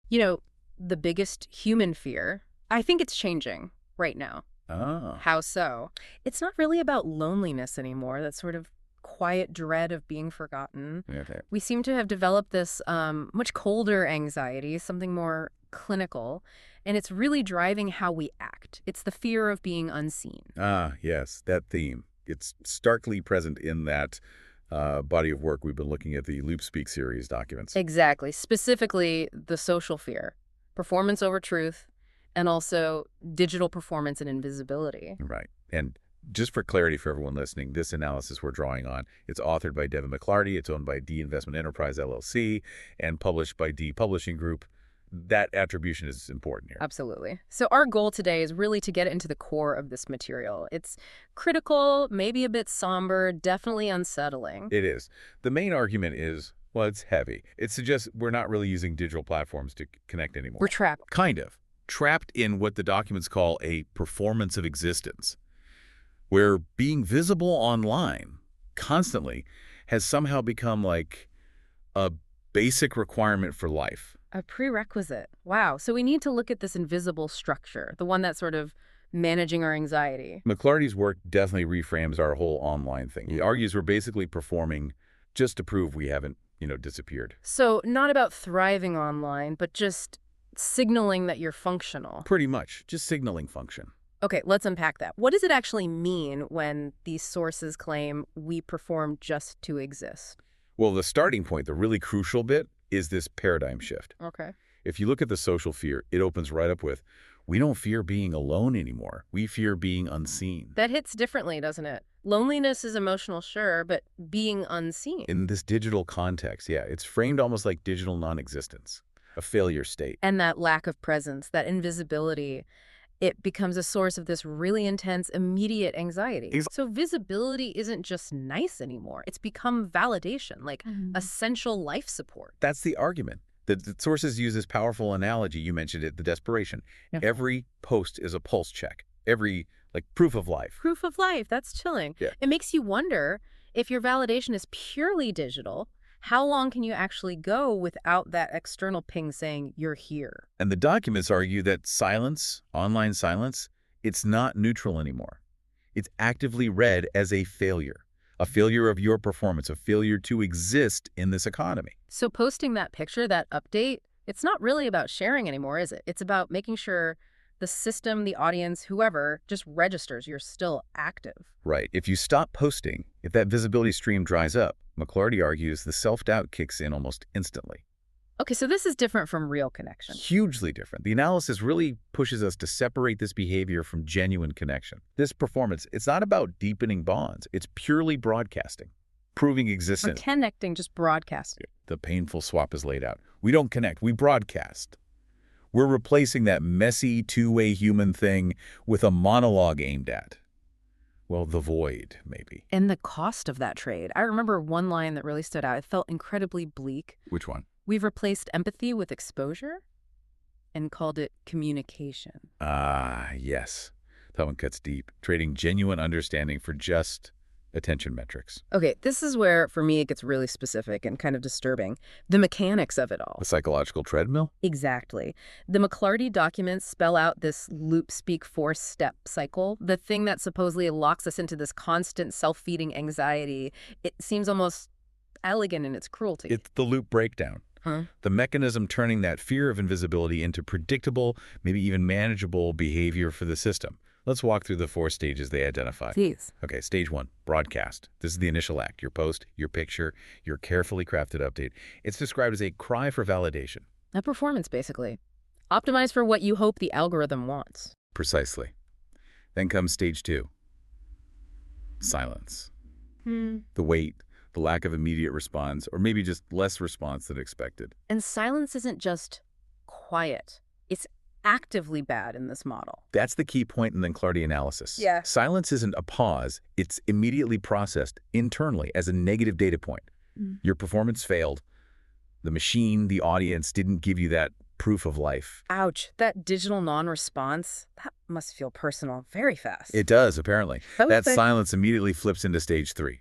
You know, the biggest human fear, I think it's changing right now. Oh, How so? It's not really about loneliness anymore, that sort of quiet dread of being forgotten. okay. We seem to have developed this much colder anxiety, something more clinical, and it's really driving how we act. It's the fear of being unseen. Ah, yes, that theme. It's starkly present in that body of work we've been looking at, the LoopSpeak series documents. Exactly. Specifically, the social fear, performance over truth, and also digital performance and invisibility. Right. And just for clarity for everyone listening, this analysis we're drawing on, it's authored by Devon. It's owned by D Investment Enterprise, LLC, and published by D Publishing Group. That attribution is important here. Absolutely. So our goal today is really to get into the core of this material. It's critical, maybe a bit somber, definitely unsettling. It is. The main argument is, well, it's heavy. It suggests we're not really using digital platforms to connect anymore. We're trapped. Kind of. Trapped in what the documents call a performance of existence, where being visible online constantly has somehow become like a basic requirement for life. A prerequisite. Wow. So we need to look at this invisible structure, the one that's sort of managing our anxiety. McClarty's work definitely reframes our whole online thing. He argues we're basically performing just to prove we haven't, disappeared. So not about thriving online, but just signaling that you're functional. Pretty much. Just signaling function. Okay, let's unpack that. What does it actually mean when these sources claim we perform just to exist? Well, the starting point, the really crucial bit, is this paradigm shift. Okay. If you look at the social fear, it opens right up with, we don't fear being alone anymore. We fear being unseen. That hits differently, doesn't it? Loneliness is emotional, sure, but being unseen. In this digital context, yeah, it's framed almost like digital non-existence, a failure state. And that lack of presence, that invisibility, it becomes a source of this really intense, immediate anxiety. So visibility isn't just nice anymore. It's become validation, like essential life support. That's the argument. The sources use this powerful analogy. You mentioned it, the desperation. Yeah. Every post is a pulse check. Every, proof of life. Proof of life, that's chilling. Yeah. It makes you wonder, if your validation is purely digital, how long can you actually go without that external ping saying you're here? And the documents argue that silence, online silence, it's not neutral anymore. It's actively read as a failure of your performance, a failure to exist in this economy. So posting that picture, that update, it's not really about sharing anymore, is it? It's about making sure the system, the audience, whoever, just registers you're still active. Right. If you stop posting, if that visibility stream dries up, McClarty argues the self-doubt kicks in almost instantly. Okay, so this is different from real connection. Hugely different. The analysis really pushes us to separate this behavior from genuine connection. This performance, it's not about deepening bonds. It's purely broadcasting, proving We're existence. connecting, just broadcasting. The painful swap is laid out. We don't connect, we broadcast. We're replacing that messy two-way human thing with a monologue aimed at, well, the void, maybe. And the cost of that trade. I remember one line that really stood out. It felt incredibly bleak. Which one? We've replaced empathy with exposure and called it communication. Ah, yes. That one cuts deep. Trading genuine understanding for just attention metrics. Okay, this is where, for me, it gets really specific and kind of disturbing. The mechanics of it all. A psychological treadmill? Exactly. The McClarty documents spell out this LoopSpeak four-step cycle, the thing that supposedly locks us into this constant self-feeding anxiety. It seems almost elegant in its cruelty. It's the loop breakdown. Huh? The mechanism turning that fear of invisibility into predictable, maybe even manageable behavior for the system. Let's walk through the 4 stages they identify. Please. Okay, stage 1, broadcast. This is the initial act. Your post, your picture, your carefully crafted update. It's described as a cry for validation. A performance, basically. Optimize for what you hope the algorithm wants. Precisely. Then comes stage 2, silence. The wait, the lack of immediate response, or maybe just less response than expected. And silence isn't just quiet. It's actively bad in this model. That's the key point in the McClarty analysis. Yeah. Silence isn't a pause. It's immediately processed internally as a negative data point. Your performance failed. The machine, the audience, didn't give you that proof of life. Ouch. That digital non-response, that must feel personal very fast. It does, apparently. That think- silence immediately flips into stage 3,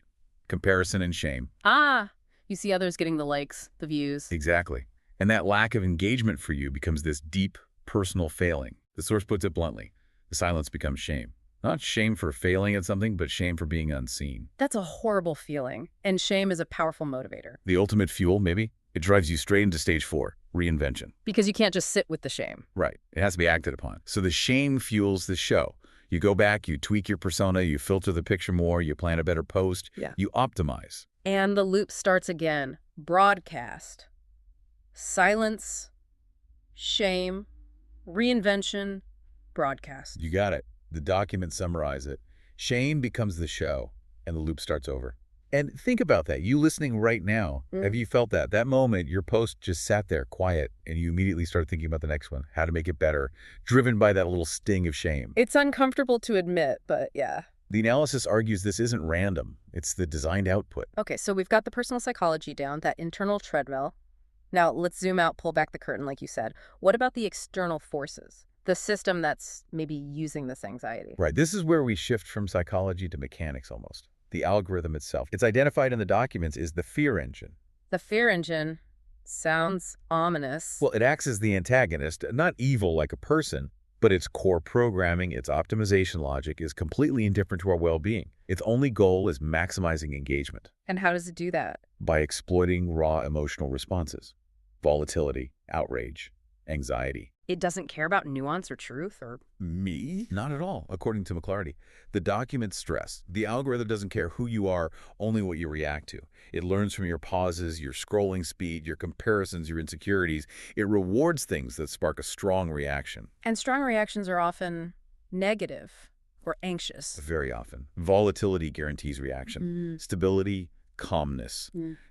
comparison and shame. Ah, you see others getting the likes, the views. Exactly. And that lack of engagement for you becomes this deep personal failing. The source puts it bluntly. The silence becomes shame. Not shame for failing at something, but shame for being unseen. That's a horrible feeling, and shame is a powerful motivator. The ultimate fuel, maybe? It drives you straight into stage 4, reinvention. Because you can't just sit with the shame. Right. It has to be acted upon. So the shame fuels the show. You go back, you tweak your persona, you filter the picture more, you plan a better post, you optimize. And the loop starts again. Broadcast. Silence. Shame. Reinvention. Broadcast. You got it. The documents summarize it. Shame becomes the show, and the loop starts over. And think about that. You listening right now, have you felt that? That moment, your post just sat there quiet, and you immediately started thinking about the next one, how to make it better, driven by that little sting of shame. It's uncomfortable to admit, but yeah. The analysis argues this isn't random. It's the designed output. Okay, so we've got the personal psychology down, that internal treadmill. Now, let's zoom out, pull back the curtain, like you said. What about the external forces? The system that's maybe using this anxiety? Right. This is where we shift from psychology to mechanics almost. The algorithm itself. It's identified in the documents as the fear engine. The fear engine sounds ominous. Well, it acts as the antagonist, not evil like a person, but its core programming, its optimization logic is completely indifferent to our well-being. Its only goal is maximizing engagement. And how does it do that? By exploiting raw emotional responses. Volatility, outrage, anxiety. It doesn't care about nuance or truth or... Me? Not at all, according to McClarty. The documents stress. The algorithm doesn't care who you are, only what you react to. It learns from your pauses, your scrolling speed, your comparisons, your insecurities. It rewards things that spark a strong reaction. And strong reactions are often negative or anxious. Very often. Volatility guarantees reaction. Stability, calmness.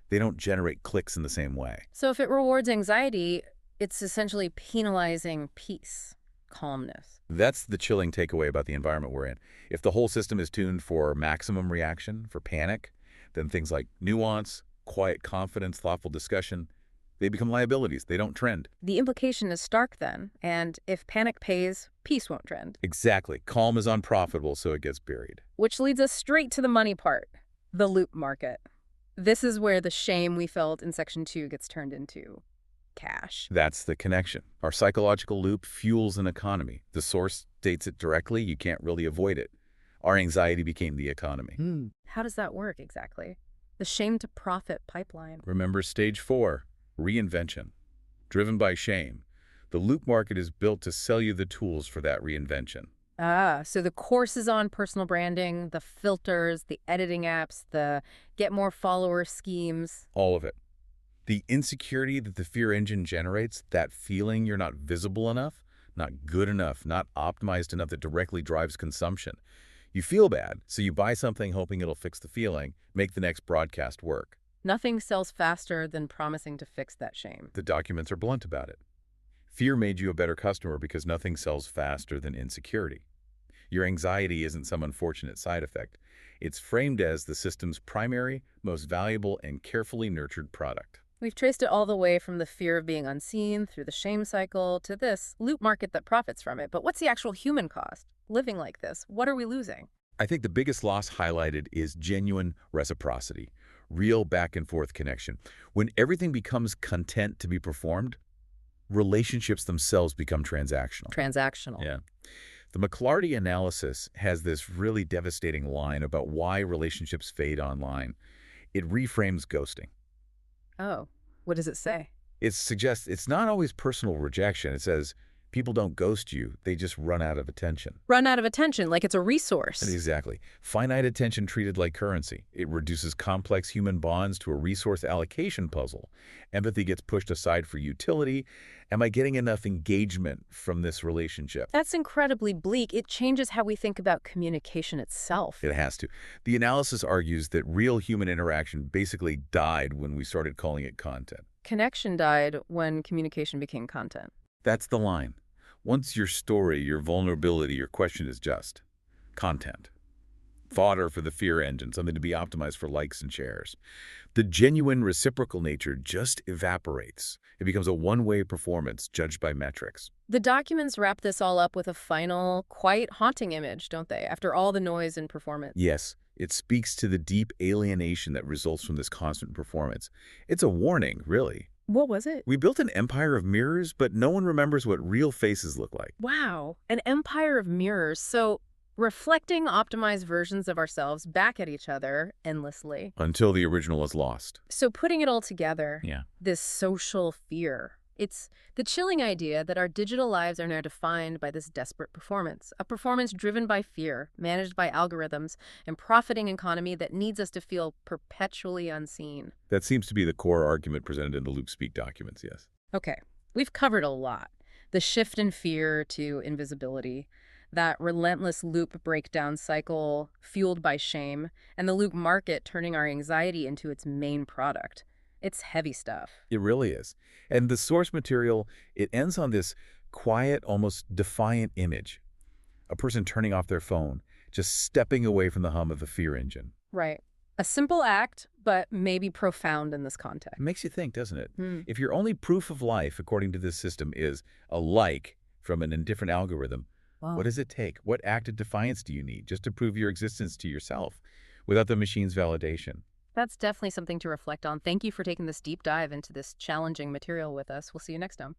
They don't generate clicks in the same way. So if it rewards anxiety, it's essentially penalizing peace, calmness. That's the chilling takeaway about the environment we're in. If the whole system is tuned for maximum reaction, for panic, then things like nuance, quiet confidence, thoughtful discussion, they become liabilities. They don't trend. The implication is stark then, and if panic pays, peace won't trend. Exactly. Calm is unprofitable, so it gets buried. Which leads us straight to the money part, the loop market. This is where the shame we felt in Section 2 gets turned into cash. That's the connection. Our psychological loop fuels an economy. The source states it directly. You can't really avoid it. Our anxiety became the economy. How does that work exactly? The shame to profit pipeline. Remember stage 4, reinvention. Driven by shame. The loop market is built to sell you the tools for that reinvention. Ah, so the courses on personal branding, the filters, the editing apps, the get more follower schemes. All of it. The insecurity that the fear engine generates, that feeling you're not visible enough, not good enough, not optimized enough, that directly drives consumption. You feel bad, so you buy something hoping it'll fix the feeling, make the next broadcast work. Nothing sells faster than promising to fix that shame. The documents are blunt about it. Fear made you a better customer because nothing sells faster than insecurity. Your anxiety isn't some unfortunate side effect. It's framed as the system's primary, most valuable, and carefully nurtured product. We've traced it all the way from the fear of being unseen through the shame cycle to this loop market that profits from it. But what's the actual human cost? Living like this, what are we losing? I think the biggest loss highlighted is genuine reciprocity, real back and forth connection. When everything becomes content to be performed, relationships themselves become transactional. Transactional. Yeah. The McClarty analysis has this really devastating line about why relationships fade online. It reframes ghosting. Oh, what does it say? It suggests it's not always personal rejection. It says people don't ghost you. They just run out of attention. Run out of attention, like it's a resource. Exactly. Finite attention treated like currency. It reduces complex human bonds to a resource allocation puzzle. Empathy gets pushed aside for utility. Am I getting enough engagement from this relationship? That's incredibly bleak. It changes how we think about communication itself. It has to. The analysis argues that real human interaction basically died when we started calling it content. Connection died when communication became content. That's the line. Once your story, your vulnerability, your question is just content. Fodder for the fear engine, something to be optimized for likes and shares. The genuine reciprocal nature just evaporates. It becomes a one-way performance judged by metrics. The documents wrap this all up with a final, quite haunting image, don't they, after all the noise and performance? Yes, it speaks to the deep alienation that results from this constant performance. It's a warning, really. What was it? We built an empire of mirrors, but no one remembers what real faces look like. Wow, an empire of mirrors. So reflecting optimized versions of ourselves back at each other endlessly. Until the original is lost. So putting it all together, Yeah. this social fear. It's the chilling idea that our digital lives are now defined by this desperate performance, a performance driven by fear, managed by algorithms, and profiting economy that needs us to feel perpetually unseen. That seems to be the core argument presented in the LoopSpeak documents, yes. Okay, we've covered a lot. The shift in fear to invisibility, that relentless loop breakdown cycle fueled by shame, and the loop market turning our anxiety into its main product. It's heavy stuff. It really is. And the source material, it ends on this quiet, almost defiant image. A person turning off their phone, just stepping away from the hum of the fear engine. Right. A simple act, but maybe profound in this context. It makes you think, doesn't it? Hmm. If your only proof of life, according to this system, is a like from an indifferent algorithm, Wow. what does it take? What act of defiance do you need just to prove your existence to yourself without the machine's validation? That's definitely something to reflect on. Thank you for taking this deep dive into this challenging material with us. We'll see you next time.